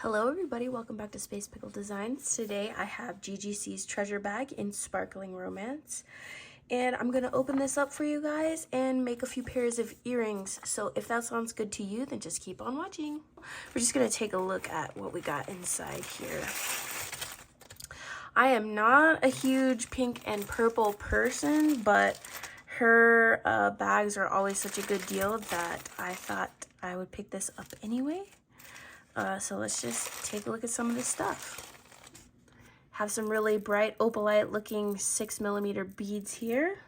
Hello everybody, welcome back to Space Pickle Designs. Today I have GGC's treasure bag in Sparkling Romance. And I'm going to open this up for you guys and make a few pairs of earrings. So if that sounds good to you, then just keep on watching. We're just going to take a look at what we got inside here. I am not a huge pink and purple person, but her bags are always such a good deal that I thought I would pick this up anyway. So let's just take a look at some of this stuff. Have some really bright opalite looking 6mm beads here.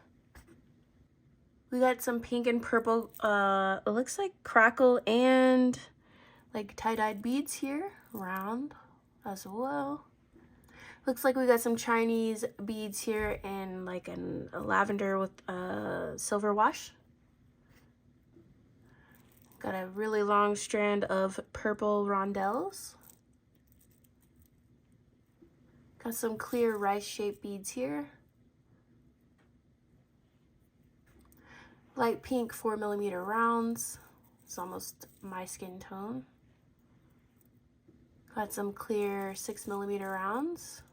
We got some pink and purple, it looks like crackle and like tie-dyed beads here, round as well. Looks like we got some Chinese beads here in like a lavender with silver wash. Got a really long strand of purple rondelles. Got some clear rice-shaped beads here. Light pink 4mm rounds. It's almost my skin tone. Got some clear 6mm rounds.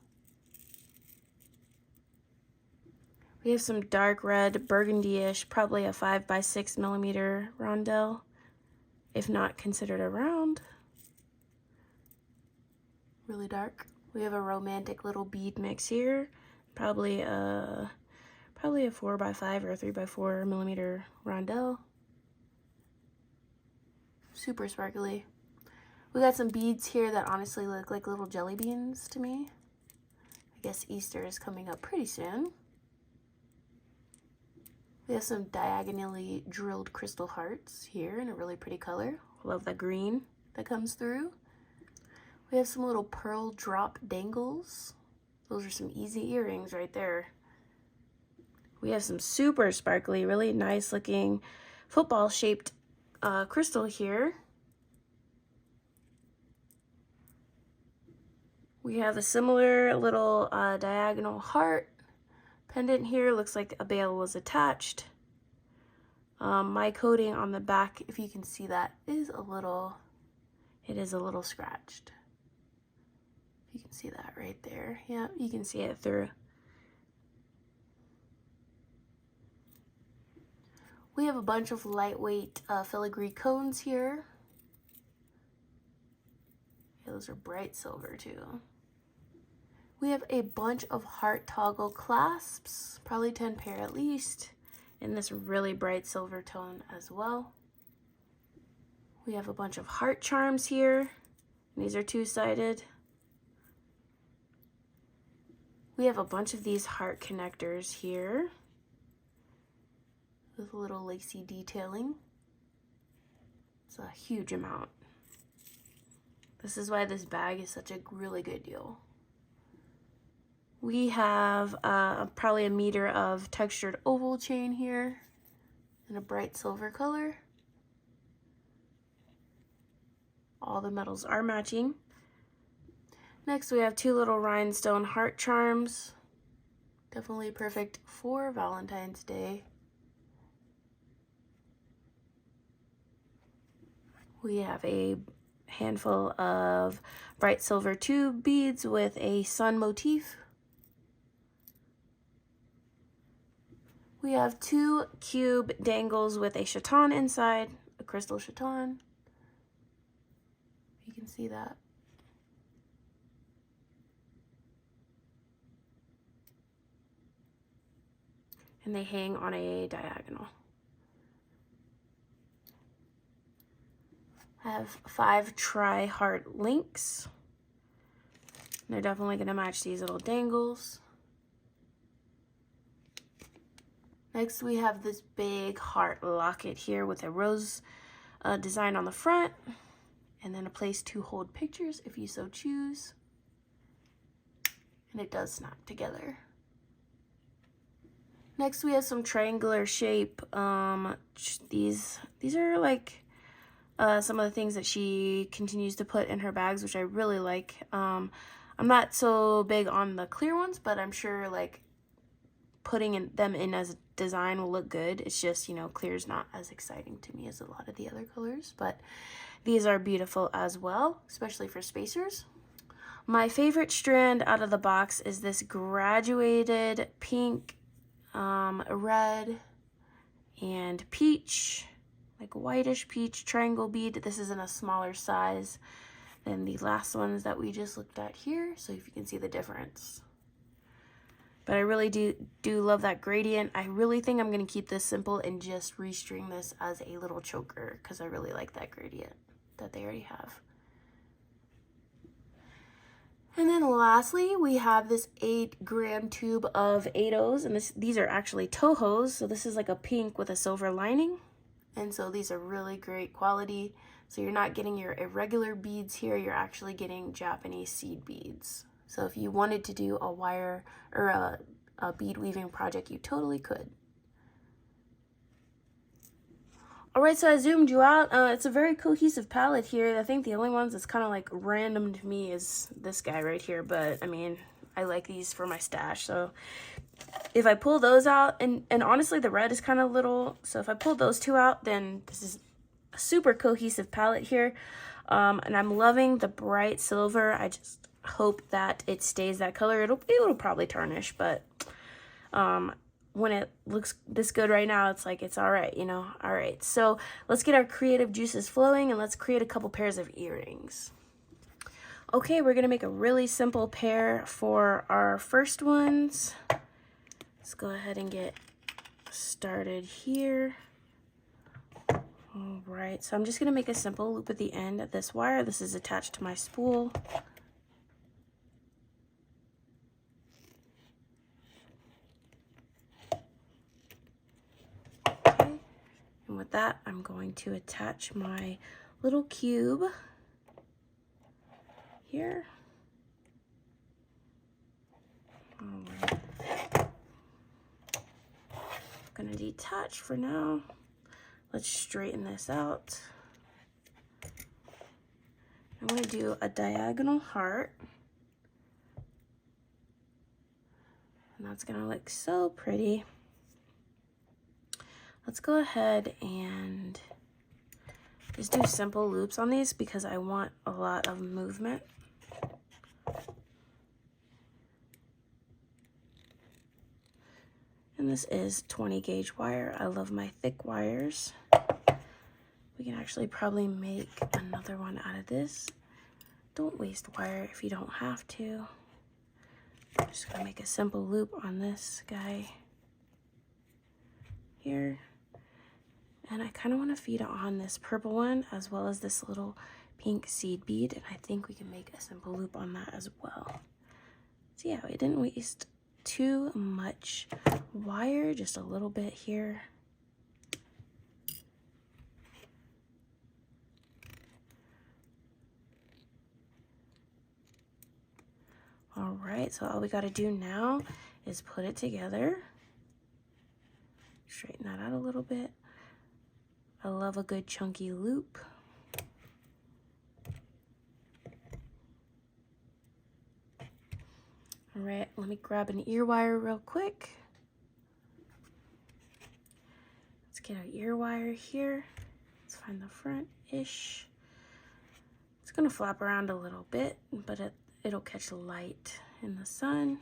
We have some dark red burgundy-ish, probably a 5x6mm rondelle, if not considered a round. Really dark. We have a romantic little bead mix here, probably a 4x5 or a 3x4mm rondelle. Super sparkly. We got some beads here that honestly look like little jelly beans to me. I guess Easter is coming up pretty soon. We have some diagonally drilled crystal hearts here in a really pretty color. Love the green that comes through. We have some little pearl drop dangles. Those are some easy earrings right there. We have some super sparkly, really nice looking football shaped crystal here. We have a similar little diagonal heart pendant here. Looks like a bail was attached. My coating on the back, if you can see that, is a little scratched. You can see that right there. Yeah, you can see it through. We have a bunch of lightweight filigree cones here. Yeah, those are bright silver too. We have a bunch of heart toggle clasps, probably 10 pair at least, in this really bright silver tone as well. We have a bunch of heart charms here. These are two-sided. We have a bunch of these heart connectors here with a little lacy detailing. It's a huge amount. This is why this bag is such a really good deal. We have probably a meter of textured oval chain here in a bright silver color. All the metals are matching. Next, we have two little rhinestone heart charms. Definitely perfect for Valentine's Day. We have a handful of bright silver tube beads with a sun motif. We have two cube dangles with a chaton inside, a crystal chaton. You can see that. And they hang on a diagonal. I have 5 tri-heart links. They're definitely going to match these little dangles. Next, we have this big heart locket here with a rose design on the front, and then a place to hold pictures if you so choose. And it does snap together. Next, we have some triangular shape. These are like some of the things that she continues to put in her bags, which I really like. I'm not so big on the clear ones, but I'm sure like putting them in as a design will look good. It's just, you know, clear is not as exciting to me as a lot of the other colors, but These are beautiful as well, especially for spacers. My favorite strand out of the box is this graduated pink, red, and peach, like whitish peach triangle bead. This is in a smaller size than the last ones that we just looked at here, so if you can see the difference. But I really do love that gradient. I really think I'm going to keep this simple and just restring this as a little choker because I really like that gradient that they already have. And then lastly, we have this 8-gram tube of 8-Ohs, and these are actually Tohos, so this is like a pink with a silver lining. And so these are really great quality. So you're not getting your irregular beads here, you're actually getting Japanese seed beads. So if you wanted to do a wire or a bead weaving project, you totally could. All right, so I zoomed you out. It's a very cohesive palette here. I think the only ones that's kind of like random to me is this guy right here, but I mean, I like these for my stash. So if I pull those out, and honestly, the red is kind of little, so if I pull those two out, then this is a super cohesive palette here. And I'm loving the bright silver. I just hope that it stays that color. It'll probably tarnish, but when it looks this good right now, it's like, it's all right, you know. All right, so let's get our creative juices flowing and let's create a couple pairs of earrings. Okay, we're gonna make a really simple pair for our first ones. Let's go ahead and get started here. All right, so I'm just gonna make a simple loop at the end of this wire. This is attached to my spool. Okay, and with that, I'm going to attach my little cube here. All right. I'm gonna detach for now. Let's straighten this out. I'm going to do a diagonal heart. And that's going to look so pretty. Let's go ahead and just do simple loops on these because I want a lot of movement. And this is 20 gauge wire. I love my thick wires. We can actually probably make another one out of this. Don't waste wire if you don't have to. I'm just gonna make a simple loop on this guy here. And I kind of want to feed on this purple one as well as this little pink seed bead. And I think we can make a simple loop on that as well. So yeah, we didn't waste too much wire, just a little bit here. All right, so all we got to do now is put it together. Straighten that out a little bit. I love a good chunky loop. All right, let me grab an ear wire real quick. Let's get our ear wire here. Let's find the front-ish. It's gonna flap around a little bit, but it'll catch light in the sun.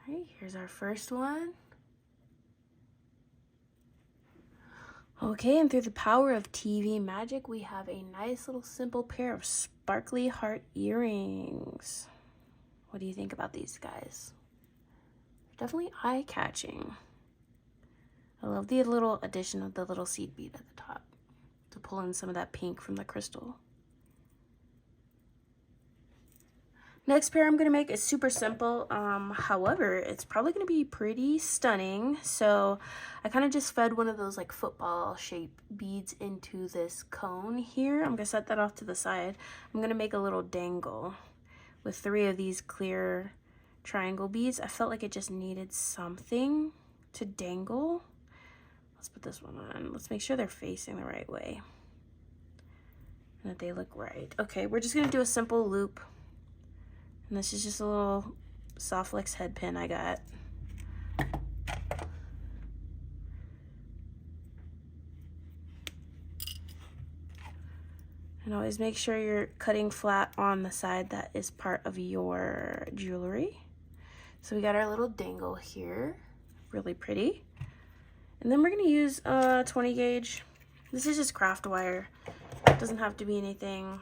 All right, here's our first one. Okay, and through the power of TV magic, we have a nice little simple pair of sparkly heart earrings. What do you think about these guys? Definitely eye-catching. I love the little addition of the little seed bead at the top to pull in some of that pink from the crystal. Next pair I'm going to make is super simple, however, it's probably going to be pretty stunning. So I kind of just fed one of those like football shape beads into this cone here. I'm going to set that off to the side. I'm going to make a little dangle with 3 of these clear triangle beads. I felt like it just needed something to dangle. Let's put this one on. Let's make sure they're facing the right way and that they look right. Okay, we're just going to do a simple loop. And this is just a little soft flex head pin I got. And always make sure you're cutting flat on the side that is part of your jewelry. So we got our little dangle here, really pretty. And then we're gonna use 20 gauge. This is just craft wire. It doesn't have to be anything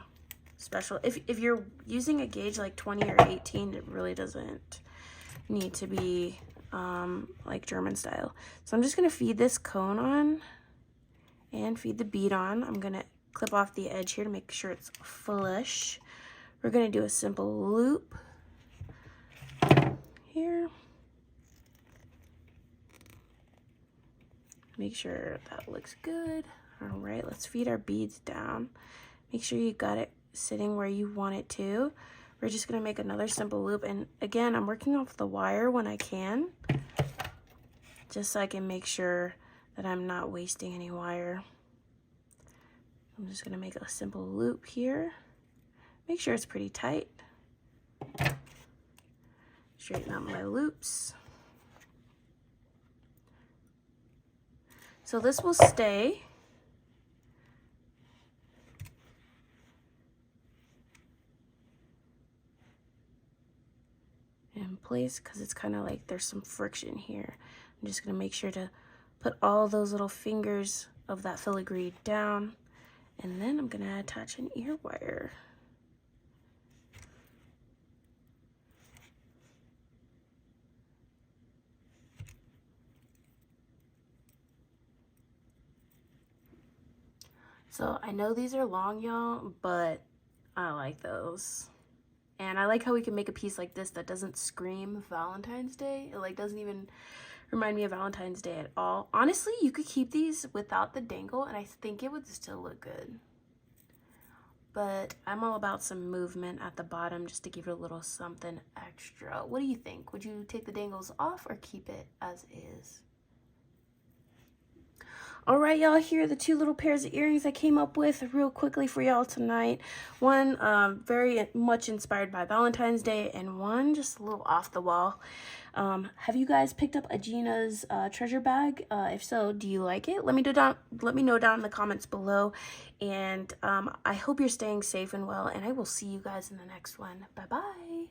special. If you're using a gauge like 20 or 18, it really doesn't need to be like German style. So I'm just gonna feed this cone on and feed the bead on. I'm gonna clip off the edge here to make sure it's flush. We're gonna do a simple loop here. Make sure that looks good. All right, let's feed our beads down. Make sure you got it sitting where you want it to. We're just gonna make another simple loop. And again, I'm working off the wire when I can, just so I can make sure that I'm not wasting any wire. I'm just gonna make a simple loop here. Make sure it's pretty tight. Straighten out my loops. So this will stay. In place because it's kind of like there's some friction here. I'm just gonna make sure to put all those little fingers of that filigree down, and then I'm gonna attach an ear wire. So I know these are long, y'all, but I like those. And I like how we can make a piece like this that doesn't scream Valentine's Day. It like doesn't even remind me of Valentine's Day at all. Honestly, you could keep these without the dangle and I think it would still look good. But I'm all about some movement at the bottom just to give it a little something extra. What do you think? Would you take the dangles off or keep it as is? All right, y'all, here are the two little pairs of earrings I came up with real quickly for y'all tonight. One very much inspired by Valentine's Day, and one just a little off the wall. Have you guys picked up a Gina's treasure bag? If so, do you like it? Let me know down in the comments below. And I hope you're staying safe and well, and I will see you guys in the next one. Bye-bye.